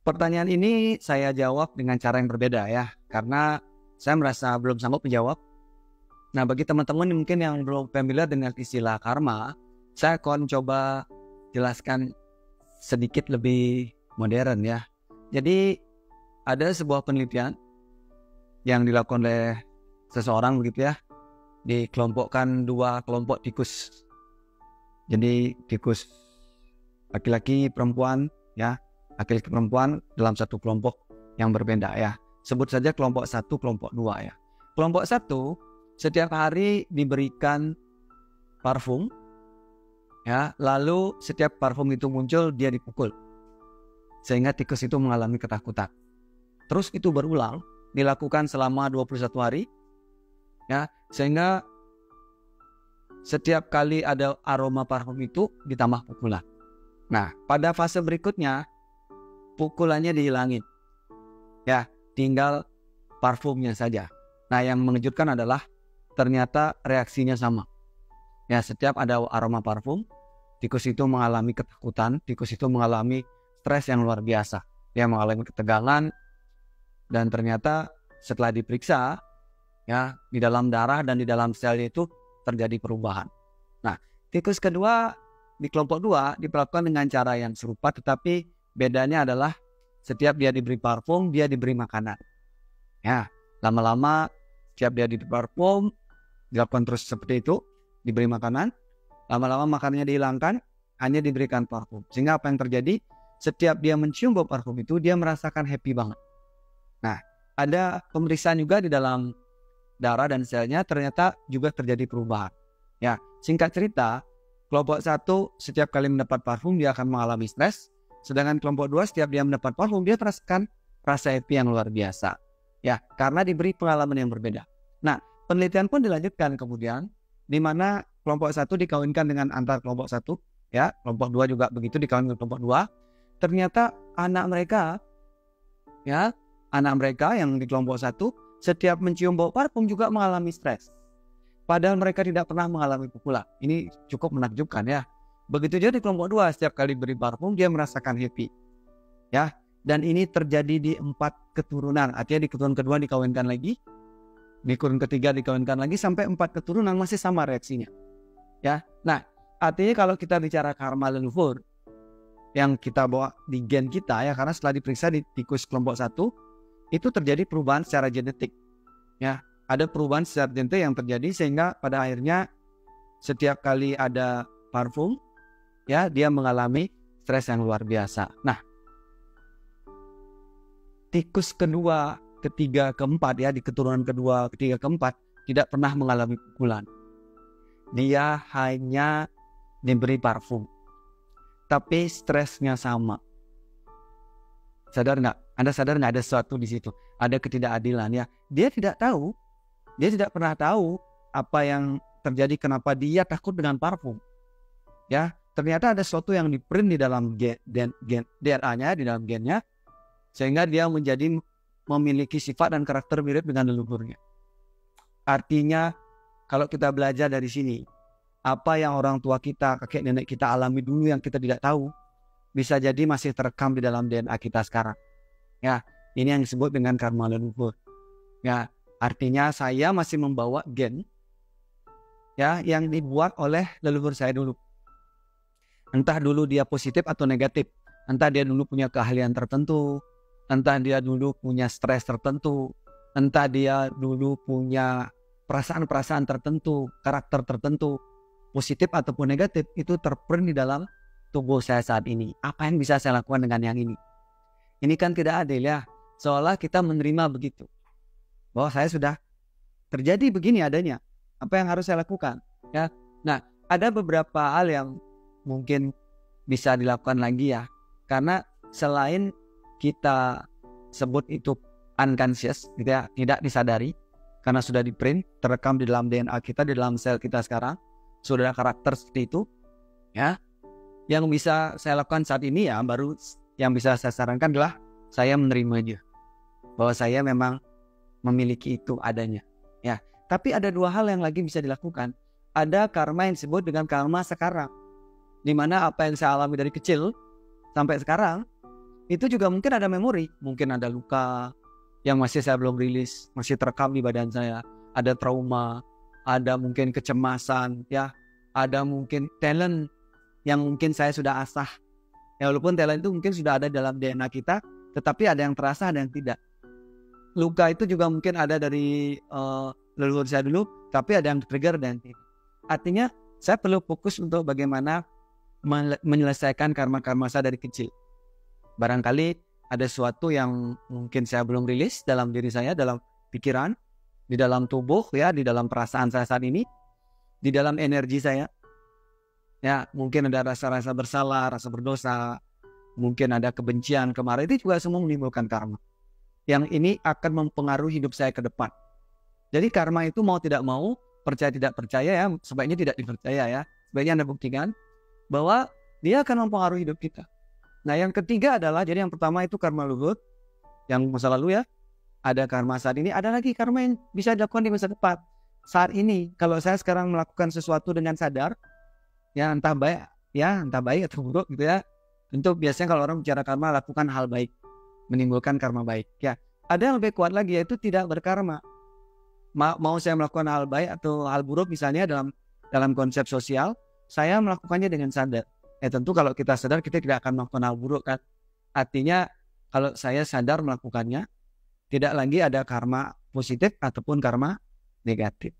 Pertanyaan ini saya jawab dengan cara yang berbeda ya, karena saya merasa belum sanggup menjawab. Nah, bagi teman-teman mungkin yang belum familiar dengan istilah karma, saya akan coba jelaskan sedikit lebih modern ya. Jadi ada sebuah penelitian yang dilakukan oleh seseorang begitu ya, dikelompokkan dua kelompok tikus. Jadi tikus laki-laki perempuan ya, laki-laki perempuan dalam satu kelompok yang berbeda ya. Sebut saja kelompok 1, kelompok 2 ya. Kelompok 1 setiap hari diberikan parfum ya, lalu setiap parfum itu muncul dia dipukul sehingga tikus itu mengalami ketakutan. Terus itu berulang dilakukan selama 21 hari ya, sehingga setiap kali ada aroma parfum itu ditambah pukulan. Nah, pada fase berikutnya pukulannya dihilangin ya, tinggal parfumnya saja. Nah, yang mengejutkan adalah ternyata reaksinya sama ya. Setiap ada aroma parfum, tikus itu mengalami ketakutan, tikus itu mengalami stres yang luar biasa, dia mengalami ketegangan. Dan ternyata setelah diperiksa ya, di dalam darah dan di dalam selnya itu terjadi perubahan. Nah, tikus kedua di kelompok 2 diperlakukan dengan cara yang serupa, tetapi bedanya adalah setiap dia diberi parfum, dia diberi makanan. Ya, lama-lama setiap dia diberi parfum, dilakukan terus seperti itu, diberi makanan, lama-lama makanannya dihilangkan, hanya diberikan parfum. Sehingga apa yang terjadi? Setiap dia mencium bau parfum itu, dia merasakan happy banget. Nah, ada pemeriksaan juga di dalam darah dan selnya, ternyata juga terjadi perubahan. Ya, singkat cerita, kelompok 1 setiap kali mendapat parfum dia akan mengalami stres, sedangkan kelompok 2 setiap dia mendapat parfum dia merasakan rasa happy yang luar biasa. Ya, karena diberi pengalaman yang berbeda. Nah, penelitian pun dilanjutkan kemudian, di mana kelompok 1 dikawinkan dengan antar kelompok 1, ya, kelompok 2 juga begitu dikawinkan dengan kelompok 2. Ternyata anak mereka yang di kelompok 1 setiap mencium bau parfum juga mengalami stres. Padahal mereka tidak pernah mengalami pukulan. Ini cukup menakjubkan ya. Begitu juga di kelompok 2, setiap kali beri parfum dia merasakan happy. Ya, dan ini terjadi di 4 keturunan. Artinya di keturunan kedua dikawinkan lagi, di keturunan ketiga dikawinkan lagi, sampai 4 keturunan masih sama reaksinya. Ya. Nah, artinya kalau kita bicara karma leluhur yang kita bawa di gen kita ya, karena setelah diperiksa di tikus kelompok 1 itu terjadi perubahan secara genetik. Ya, ada perubahan secara genetik yang terjadi sehingga pada akhirnya setiap kali ada parfum ya, dia mengalami stres yang luar biasa. Nah, tikus kedua, ketiga, keempat ya, di keturunan kedua, ketiga, keempat tidak pernah mengalami pukulan. Dia hanya diberi parfum, tapi stresnya sama. Sadar nggak? Anda sadar nggak ada sesuatu di situ? Ada ketidakadilan ya. Dia tidak tahu, dia tidak pernah tahu apa yang terjadi, kenapa dia takut dengan parfum. Ya, ternyata ada sesuatu yang diprint di dalam DNA-nya, di dalam gennya, sehingga dia menjadi memiliki sifat dan karakter mirip dengan leluhurnya. Artinya, kalau kita belajar dari sini, apa yang orang tua kita, kakek nenek kita alami dulu yang kita tidak tahu, bisa jadi masih terekam di dalam DNA kita sekarang. Ya, ini yang disebut dengan karma leluhur. Ya, artinya saya masih membawa gen ya yang dibuat oleh leluhur saya dulu. Entah dulu dia positif atau negatif, entah dia dulu punya keahlian tertentu, entah dia dulu punya stres tertentu, entah dia dulu punya perasaan-perasaan tertentu, karakter tertentu, positif ataupun negatif, itu terprint di dalam tubuh saya saat ini. Apa yang bisa saya lakukan dengan yang ini? Ini kan tidak adil ya. Seolah kita menerima begitu, bahwa saya sudah terjadi begini adanya. Apa yang harus saya lakukan? Ya. Nah, ada beberapa hal yang mungkin bisa dilakukan lagi ya. Karena selain kita sebut itu unconscious, gitu ya, tidak disadari, karena sudah diprint, terekam di dalam DNA kita, di dalam sel kita sekarang, sudah ada karakter seperti itu, ya. Yang bisa saya lakukan saat ini ya, baru yang bisa saya sarankan adalah saya menerimanya, bahwa saya memang memiliki itu adanya. Ya, tapi ada dua hal yang lagi bisa dilakukan. Ada karma yang disebut dengan karma sekarang, di mana apa yang saya alami dari kecil sampai sekarang itu juga mungkin ada memori, mungkin ada luka yang masih saya belum rilis, masih terekam di badan saya, ada trauma, ada mungkin kecemasan, ya, ada mungkin talent yang mungkin saya sudah asah. Ya, walaupun talent itu mungkin sudah ada dalam DNA kita, tetapi ada yang terasa, ada yang tidak. Luka itu juga mungkin ada dari leluhur saya dulu, tapi ada yang trigger dan tidak. Artinya saya perlu fokus untuk bagaimana menyelesaikan karma-karma saya dari kecil. Barangkali ada sesuatu yang mungkin saya belum rilis dalam diri saya, dalam pikiran, di dalam tubuh, ya, di dalam perasaan saya saat ini, di dalam energi saya. Ya, mungkin ada rasa-rasa bersalah, rasa berdosa, mungkin ada kebencian, kemarahan, itu juga semua menimbulkan karma. Yang ini akan mempengaruhi hidup saya ke depan. Jadi karma itu mau tidak mau, percaya tidak percaya, ya, sebaiknya tidak dipercaya, ya. Sebaiknya Anda buktikan bahwa dia akan mempengaruhi hidup kita. Nah, yang ketiga adalah, jadi yang pertama itu karma leluhur, yang masa lalu, ya. Ada karma saat ini, ada lagi karma yang bisa dilakukan di masa depan. Saat ini, kalau saya sekarang melakukan sesuatu dengan sadar, ya, entah baik atau buruk gitu, ya. Tentu biasanya kalau orang bicara karma, lakukan hal baik, menimbulkan karma baik, ya. Ada yang lebih kuat lagi, yaitu tidak berkarma. Mau saya melakukan hal baik atau hal buruk, misalnya dalam konsep sosial, saya melakukannya dengan sadar. Tentu kalau kita sadar, kita tidak akan melakukan hal buruk, kan. Artinya kalau saya sadar melakukannya, tidak lagi ada karma positif ataupun karma negatif.